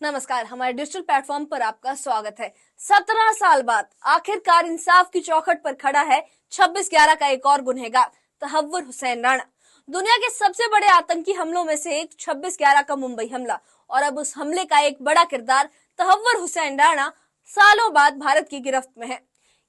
नमस्कार, हमारे digital platform पर आपका स्वागत है। 17 साल बाद आखिरकार इंसाफ की चौखट पर खड़ा है 26/11 का एक और गुनहगार तहव्वुर हुसैन राणा। दुनिया के सबसे बड़े आतंकी हमलों में से एक 26/11 का मुंबई हमला, और अब उस हमले का एक बड़ा किरदार तहव्वुर हुसैन राणा सालों बाद भारत की गिरफ्त में है।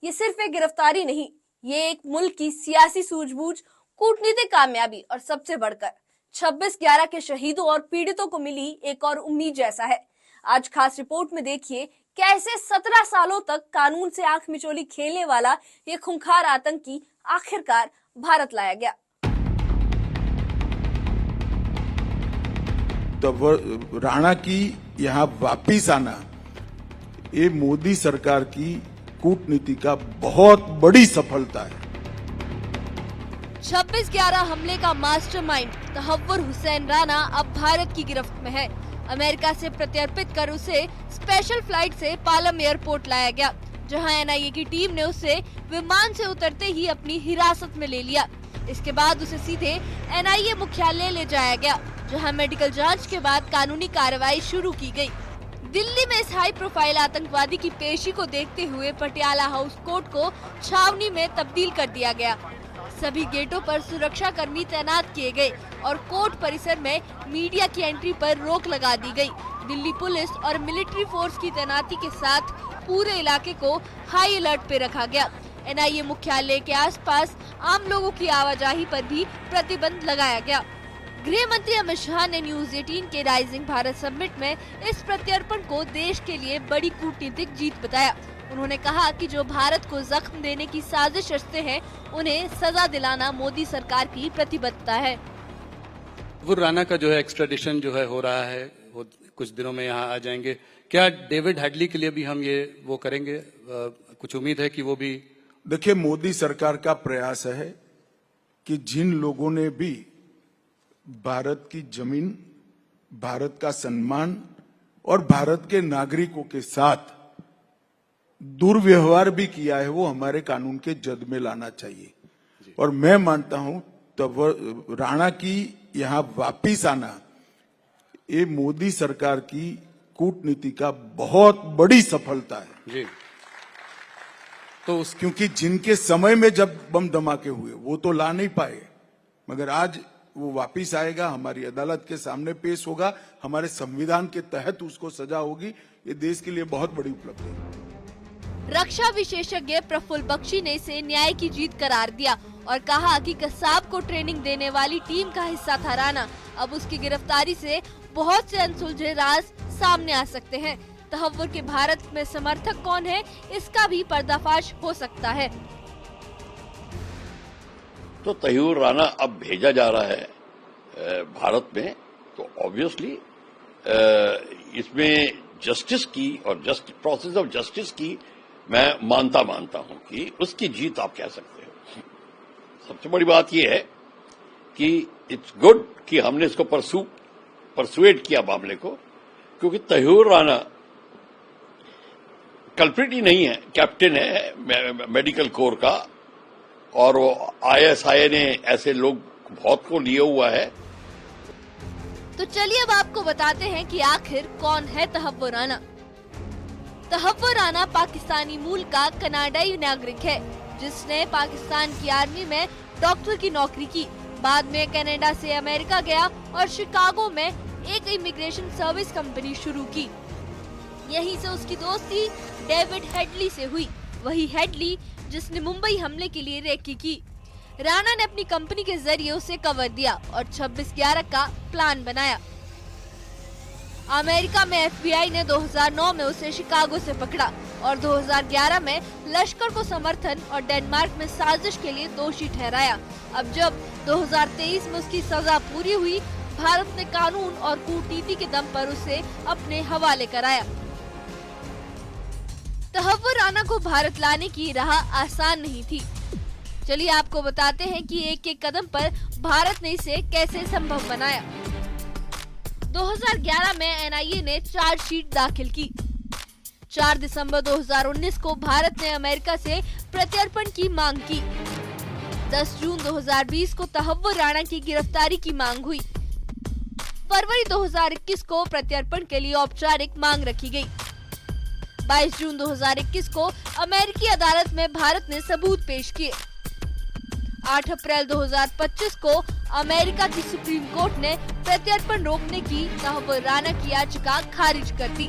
ये सिर्फ एक गिरफ्तारी नहीं, ये एक मुल्क की सियासी सूझबूझ, कूटनीतिक कामयाबी और सबसे बढ़कर 26/11 के शहीदों और पीड़ितों को मिली एक और उम्मीद जैसा है। आज खास रिपोर्ट में देखिए कैसे 17 सालों तक कानून से आंख मिचोली खेलने वाला ये खूंखार आतंकी आखिरकार भारत लाया गया। तो राणा की यहाँ वापिस आना ये मोदी सरकार की कूटनीति का बहुत बड़ी सफलता है। 26/11 हमले का मास्टरमाइंड तहव्वुर हुसैन राणा अब भारत की गिरफ्त में है। अमेरिका से प्रत्यर्पित कर उसे स्पेशल फ्लाइट से पालम एयरपोर्ट लाया गया, जहां एनआईए की टीम ने उसे विमान से उतरते ही अपनी हिरासत में ले लिया। इसके बाद उसे सीधे एनआईए मुख्यालय ले जाया गया, जहां मेडिकल जांच के बाद कानूनी कार्रवाई शुरू की गई। दिल्ली में इस हाई प्रोफाइल आतंकवादी की पेशी को देखते हुए पटियाला हाउस कोर्ट को छावनी में तब्दील कर दिया गया। सभी गेटों पर सुरक्षा कर्मी तैनात किए गए और कोर्ट परिसर में मीडिया की एंट्री पर रोक लगा दी गई। दिल्ली पुलिस और मिलिट्री फोर्स की तैनाती के साथ पूरे इलाके को हाई अलर्ट पे रखा गया। एनआईए मुख्यालय के आसपास आम लोगों की आवाजाही पर भी प्रतिबंध लगाया गया। गृह मंत्री अमित शाह ने न्यूज 18 के राइजिंग भारत समिट में इस प्रत्यर्पण को देश के लिए बड़ी कूटनीतिक जीत बताया। उन्होंने कहा कि जो भारत को जख्म देने की साजिश रचते हैं, उन्हें सजा दिलाना मोदी सरकार की प्रतिबद्धता है। तहव्वुर राणा का जो है एक्स्ट्राडिशन जो है हो रहा है, वो कुछ दिनों में यहाँ आ जाएंगे। क्या डेविड हेडली के लिए भी हम ये वो करेंगे? कुछ उम्मीद है कि वो भी? देखिए, मोदी सरकार का प्रयास है कि जिन लोगों ने भी भारत की जमीन, भारत का सम्मान और भारत के नागरिकों के साथ दुर्व्यवहार भी किया है, वो हमारे कानून के जद में लाना चाहिए। और मैं मानता हूं तहव्वुर राणा की यहाँ वापिस आना ये मोदी सरकार की कूटनीति का बहुत बड़ी सफलता है जी। तो क्योंकि जिनके समय में जब बम धमाके हुए वो तो ला नहीं पाए, मगर आज वो वापिस आएगा, हमारी अदालत के सामने पेश होगा, हमारे संविधान के तहत उसको सजा होगी। ये देश के लिए बहुत बड़ी उपलब्धि है। रक्षा विशेषज्ञ प्रफुल्ल बख्शी ने इसे न्याय की जीत करार दिया और कहा कि कसाब को ट्रेनिंग देने वाली टीम का हिस्सा था राणा। अब उसकी गिरफ्तारी से बहुत से अनसुलझे राज सामने आ सकते हैं। तहव्वुर के भारत में समर्थक कौन है, इसका भी पर्दाफाश हो सकता है। तो तहव्वुर राणा अब भेजा जा रहा है भारत में, तो ऑब्वियसली इसमें जस्टिस की और प्रोसेस ऑफ जस्टिस की मैं मानता हूं कि उसकी जीत आप कह सकते हो। सबसे बड़ी बात यह है कि इट्स गुड कि हमने इसको परसुएट किया मामले को, क्योंकि तहव्वुर राणा कल्प्रिट ही नहीं है, कैप्टन है मेडिकल कोर का, और वो आईएसआई ने ऐसे लोग बहुत को लिए हुआ है। तो चलिए अब आपको बताते हैं कि आखिर कौन है तहव्वुर राणा। तहव्वुर राणा पाकिस्तानी मूल का कनाडाई नागरिक है, जिसने पाकिस्तान की आर्मी में डॉक्टर की नौकरी की। बाद में कनाडा से अमेरिका गया और शिकागो में एक इमिग्रेशन सर्विस कंपनी शुरू की। यहीं से उसकी दोस्ती डेविड हेडली से हुई, वही हेडली जिसने मुंबई हमले के लिए रेकी की। राणा ने अपनी कंपनी के जरिए उसे कवर दिया और 26/11 का प्लान बनाया। अमेरिका में एफबीआई ने 2009 में उसे शिकागो से पकड़ा और 2011 में लश्कर को समर्थन और डेनमार्क में साजिश के लिए दोषी ठहराया। अब जब 2023 में उसकी सजा पूरी हुई, भारत ने कानून और कूटनीति के दम पर उसे अपने हवाले कराया। तहव्वुर राणा को भारत लाने की राह आसान नहीं थी। चलिए आपको बताते हैं कि एक एक कदम पर भारत ने इसे कैसे संभव बनाया। 2011 में एनआईए ने चार्जशीट दाखिल की। 4 दिसंबर 2019 को भारत ने अमेरिका से प्रत्यर्पण की मांग की। 10 जून 2020 को तहव्वुर राणा की गिरफ्तारी की मांग हुई। फरवरी 2021 को प्रत्यर्पण के लिए औपचारिक मांग रखी गई। 22 जून 2021 को अमेरिकी अदालत में भारत ने सबूत पेश किए। 8 अप्रैल 2025 को अमेरिका की सुप्रीम कोर्ट ने प्रत्यर्पण रोकने की तहव्वुर राना की याचिका खारिज कर दी।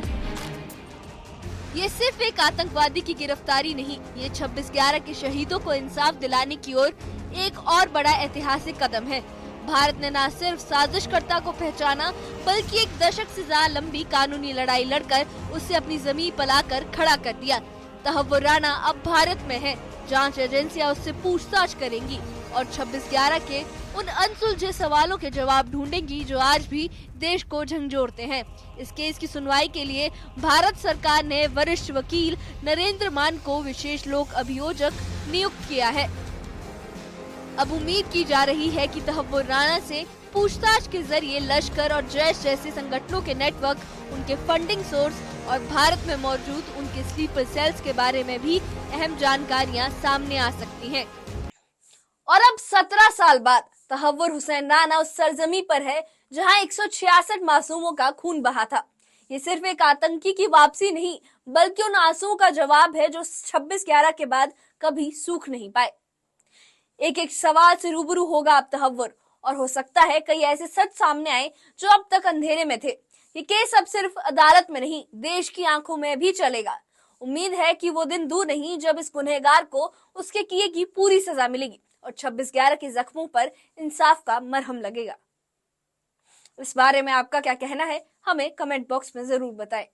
ये सिर्फ एक आतंकवादी की गिरफ्तारी नहीं, ये 26/11 के शहीदों को इंसाफ दिलाने की ओर एक और बड़ा ऐतिहासिक कदम है। भारत ने न सिर्फ साजिशकर्ता को पहचाना, बल्कि एक दशक से ज्यादा लंबी कानूनी लड़ाई लड़कर उसे अपनी जमीन पर लाकर खड़ा कर दिया। तहव्वुर राना अब भारत में है। जांच एजेंसियां उससे पूछताछ करेंगी और 26/11 के उन अनसुलझे सवालों के जवाब ढूंढेंगी जो आज भी देश को झंझोरते हैं। इस केस की सुनवाई के लिए भारत सरकार ने वरिष्ठ वकील नरेंद्र मान को विशेष लोक अभियोजक नियुक्त किया है। अब उम्मीद की जा रही है कि तहव्वुर राना से पूछताछ के जरिए लश्कर और जैश जैसे संगठनों के नेटवर्क, उनके फंडिंग सोर्स और भारत में मौजूद उनके स्लीपर सेल्स के बारे में भी अहम जानकारियां सामने आ सकती हैं। और अब 17 साल बाद तहव्वुर हुसैन राना उस सरजमी पर है जहां 166 मासूमों का खून बहा था। ये सिर्फ एक आतंकी की वापसी नहीं, बल्कि उन आंसुओं का जवाब है जो 26/11 के बाद कभी सूख नहीं पाए। एक एक सवाल से रूबरू होगा अब तहव्वुर, और हो सकता है कई ऐसे सच सामने आए जो अब तक अंधेरे में थे। ये केस अब सिर्फ अदालत में नहीं, देश की आंखों में भी चलेगा। उम्मीद है कि वो दिन दूर नहीं जब इस गुनहगार को उसके किए की पूरी सजा मिलेगी और 26/11 के जख्मों पर इंसाफ का मरहम लगेगा। इस बारे में आपका क्या कहना है, हमें कमेंट बॉक्स में जरूर बताएं।